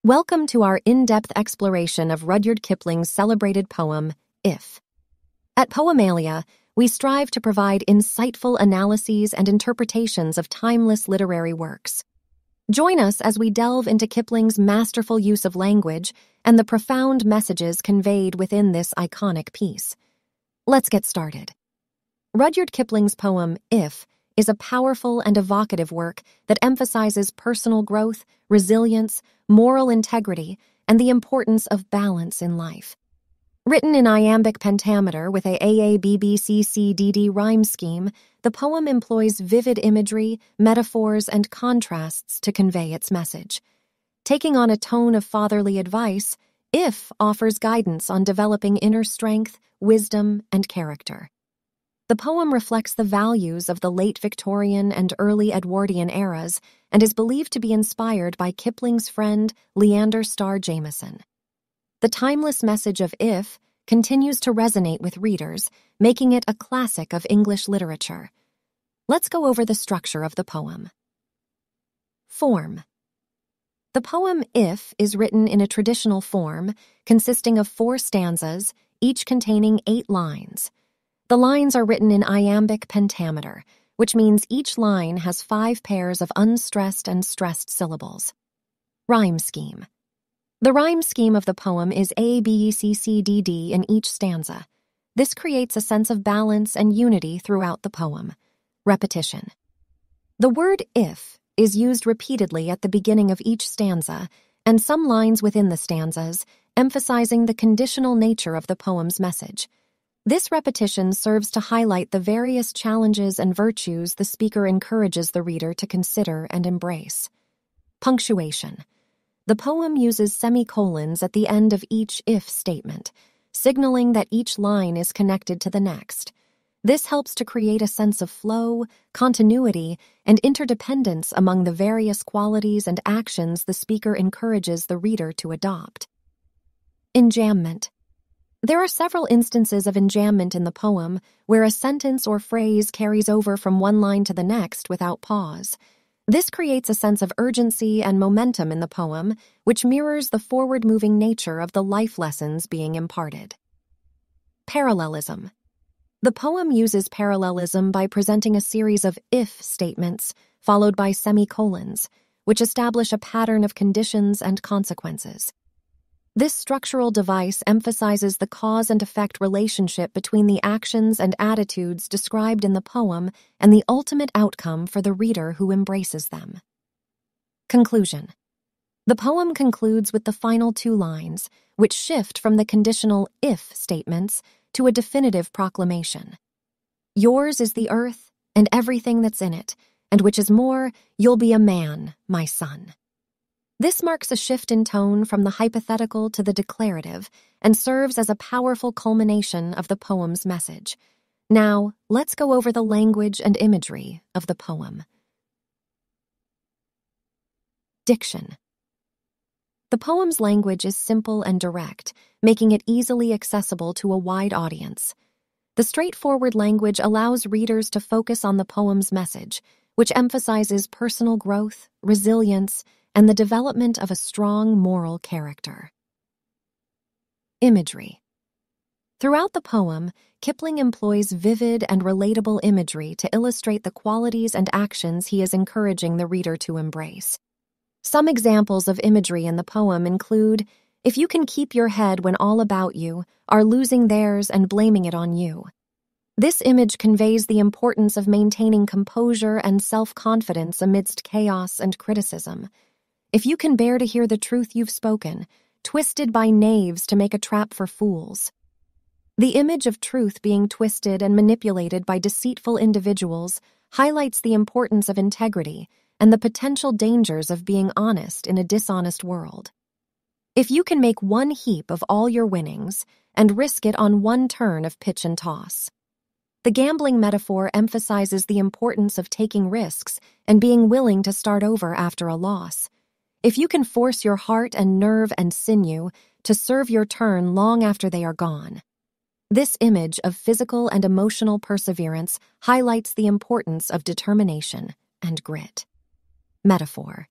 Welcome to our in-depth exploration of Rudyard Kipling's celebrated poem, If. At Poemalia, we strive to provide insightful analyses and interpretations of timeless literary works. Join us as we delve into Kipling's masterful use of language and the profound messages conveyed within this iconic piece. Let's get started. Rudyard Kipling's poem, If, is a powerful and evocative work that emphasizes personal growth, resilience, moral integrity, and the importance of balance in life. Written in iambic pentameter with a AABBCCDD rhyme scheme, the poem employs vivid imagery, metaphors, and contrasts to convey its message. Taking on a tone of fatherly advice, If offers guidance on developing inner strength, wisdom, and character. The poem reflects the values of the late Victorian and early Edwardian eras and is believed to be inspired by Kipling's friend Leander Starr Jameson. The timeless message of If continues to resonate with readers, making it a classic of English literature. Let's go over the structure of the poem. Form. The poem If is written in a traditional form consisting of 4 stanzas, each containing 8 lines. The lines are written in iambic pentameter, which means each line has 5 pairs of unstressed and stressed syllables. Rhyme scheme. The rhyme scheme of the poem is A, B, C, C, D, D in each stanza. This creates a sense of balance and unity throughout the poem. Repetition. The word if is used repeatedly at the beginning of each stanza, and some lines within the stanzas, emphasizing the conditional nature of the poem's message. This repetition serves to highlight the various challenges and virtues the speaker encourages the reader to consider and embrace. Punctuation. The poem uses semicolons at the end of each if statement, signaling that each line is connected to the next. This helps to create a sense of flow, continuity, and interdependence among the various qualities and actions the speaker encourages the reader to adopt. Enjambment. There are several instances of enjambment in the poem where a sentence or phrase carries over from one line to the next without pause. This creates a sense of urgency and momentum in the poem, which mirrors the forward-moving nature of the life lessons being imparted. Parallelism. The poem uses parallelism by presenting a series of if statements followed by semicolons, which establish a pattern of conditions and consequences. This structural device emphasizes the cause and effect relationship between the actions and attitudes described in the poem and the ultimate outcome for the reader who embraces them. Conclusion. The poem concludes with the final 2 lines, which shift from the conditional if statements to a definitive proclamation. Yours is the earth and everything that's in it, and which is more, you'll be a man, my son. This marks a shift in tone from the hypothetical to the declarative and serves as a powerful culmination of the poem's message. Now, let's go over the language and imagery of the poem. Diction. The poem's language is simple and direct, making it easily accessible to a wide audience. The straightforward language allows readers to focus on the poem's message, which emphasizes personal growth, resilience, and the development of a strong moral character. Imagery. Throughout the poem, Kipling employs vivid and relatable imagery to illustrate the qualities and actions he is encouraging the reader to embrace. Some examples of imagery in the poem include, if you can keep your head when all about you are losing theirs and blaming it on you. This image conveys the importance of maintaining composure and self-confidence amidst chaos and criticism. If you can bear to hear the truth you've spoken, twisted by knaves to make a trap for fools. The image of truth being twisted and manipulated by deceitful individuals highlights the importance of integrity and the potential dangers of being honest in a dishonest world. If you can make one heap of all your winnings and risk it on one turn of pitch and toss. The gambling metaphor emphasizes the importance of taking risks and being willing to start over after a loss. If you can force your heart and nerve and sinew to serve your turn long after they are gone. This image of physical and emotional perseverance highlights the importance of determination and grit. Metaphor.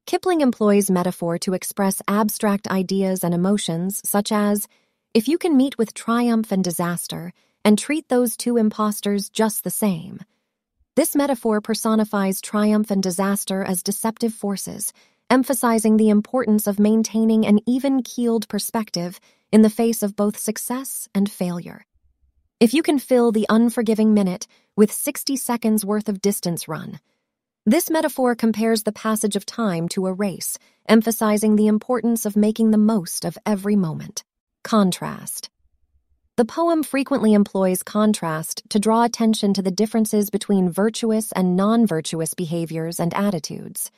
Kipling employs metaphor to express abstract ideas and emotions, such as, if you can meet with triumph and disaster and treat those two impostors just the same. This metaphor personifies triumph and disaster as deceptive forces, emphasizing the importance of maintaining an even-keeled perspective in the face of both success and failure. If you can fill the unforgiving minute with 60 seconds worth of distance run. This metaphor compares the passage of time to a race, emphasizing the importance of making the most of every moment. Contrast. The poem frequently employs contrast to draw attention to the differences between virtuous and non-virtuous behaviors and attitudes.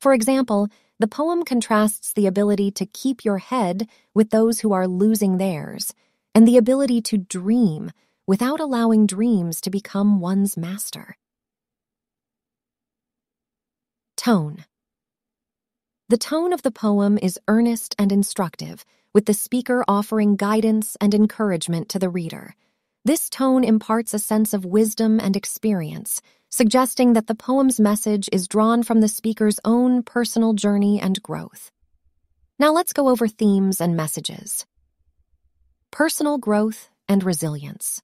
For example, the poem contrasts the ability to keep your head with those who are losing theirs, and the ability to dream without allowing dreams to become one's master. Tone. The tone of the poem is earnest and instructive, with the speaker offering guidance and encouragement to the reader. This tone imparts a sense of wisdom and experience, suggesting that the poem's message is drawn from the speaker's own personal journey and growth. Now let's go over themes and messages. Personal growth and resilience.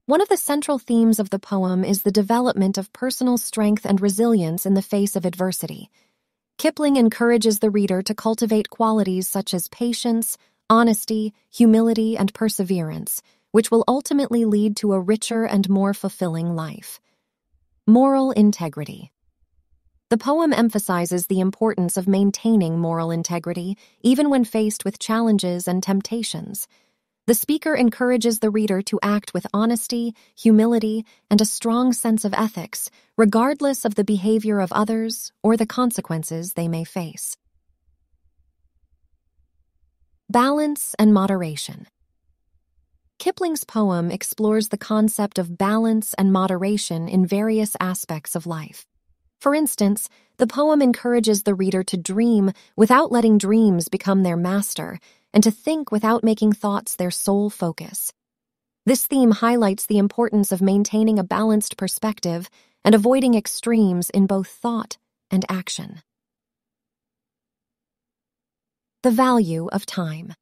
One of the central themes of the poem is the development of personal strength and resilience in the face of adversity. Kipling encourages the reader to cultivate qualities such as patience, honesty, humility, and perseverance, which will ultimately lead to a richer and more fulfilling life. Moral integrity. The poem emphasizes the importance of maintaining moral integrity, even when faced with challenges and temptations. The speaker encourages the reader to act with honesty, humility, and a strong sense of ethics, regardless of the behavior of others or the consequences they may face. Balance and moderation. Kipling's poem explores the concept of balance and moderation in various aspects of life. For instance, the poem encourages the reader to dream without letting dreams become their master, and to think without making thoughts their sole focus. This theme highlights the importance of maintaining a balanced perspective and avoiding extremes in both thought and action. The value of time.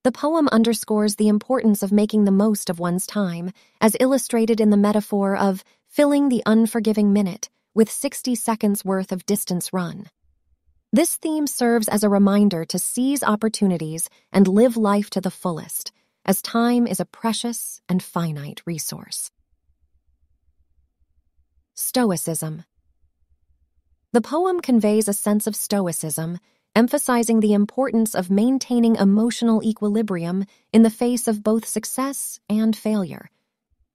The poem underscores the importance of making the most of one's time, as illustrated in the metaphor of filling the unforgiving minute with 60 seconds worth of distance run. This theme serves as a reminder to seize opportunities and live life to the fullest, as time is a precious and finite resource. Stoicism. The poem conveys a sense of stoicism, emphasizing the importance of maintaining emotional equilibrium in the face of both success and failure.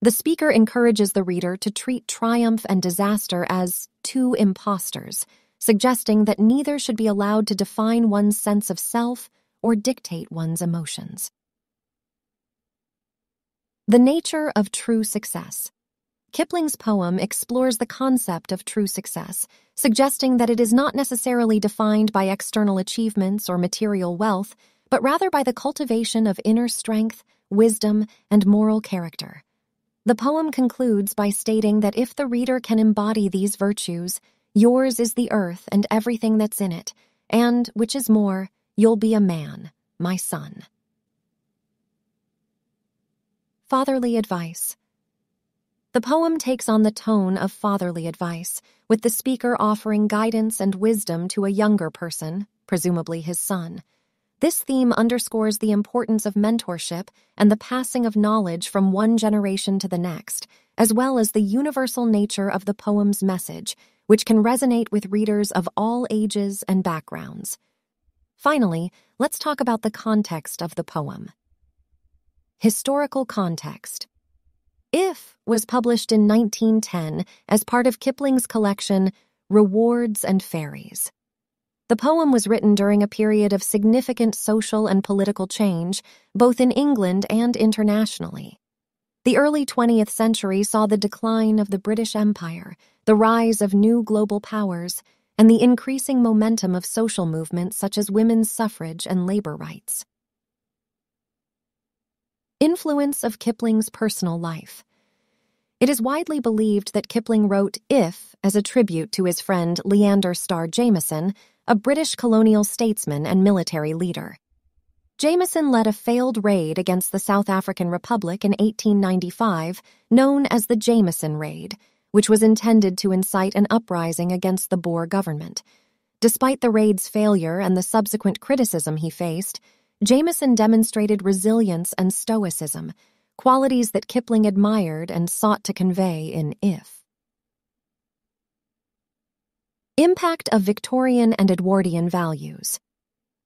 The speaker encourages the reader to treat triumph and disaster as two impostors, suggesting that neither should be allowed to define one's sense of self or dictate one's emotions. The nature of true success. Kipling's poem explores the concept of true success, suggesting that it is not necessarily defined by external achievements or material wealth, but rather by the cultivation of inner strength, wisdom, and moral character. The poem concludes by stating that if the reader can embody these virtues, yours is the earth and everything that's in it, and, which is more, you'll be a man, my son. Fatherly advice. The poem takes on the tone of fatherly advice, with the speaker offering guidance and wisdom to a younger person, presumably his son. This theme underscores the importance of mentorship and the passing of knowledge from one generation to the next, as well as the universal nature of the poem's message, which can resonate with readers of all ages and backgrounds. Finally, let's talk about the context of the poem. Historical context. If was published in 1910 as part of Kipling's collection Rewards and Fairies. The poem was written during a period of significant social and political change, both in England and internationally. The early 20th century saw the decline of the British Empire, the rise of new global powers, and the increasing momentum of social movements such as women's suffrage and labor rights. Influence of Kipling's personal life. It is widely believed that Kipling wrote If as a tribute to his friend Leander Starr Jameson, a British colonial statesman and military leader. Jameson led a failed raid against the South African Republic in 1895, known as the Jameson Raid, which was intended to incite an uprising against the Boer government. Despite the raid's failure and the subsequent criticism he faced, Jameson demonstrated resilience and stoicism, qualities that Kipling admired and sought to convey in If. Impact of Victorian and Edwardian values.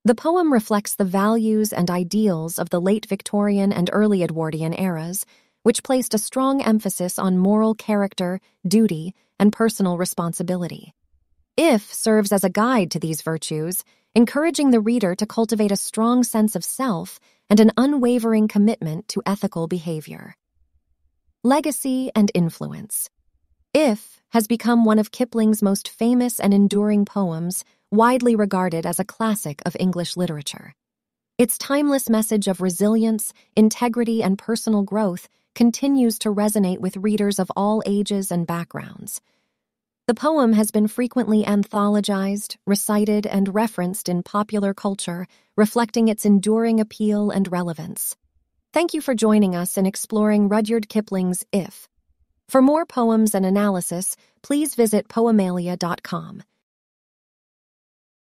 The poem reflects the values and ideals of the late Victorian and early Edwardian eras, which placed a strong emphasis on moral character, duty, and personal responsibility. If serves as a guide to these virtues, encouraging the reader to cultivate a strong sense of self and an unwavering commitment to ethical behavior. Legacy and influence. If has become one of Kipling's most famous and enduring poems, widely regarded as a classic of English literature. Its timeless message of resilience, integrity, and personal growth continues to resonate with readers of all ages and backgrounds. The poem has been frequently anthologized, recited, and referenced in popular culture, reflecting its enduring appeal and relevance. Thank you for joining us in exploring Rudyard Kipling's If. For more poems and analysis, please visit poemalia.com.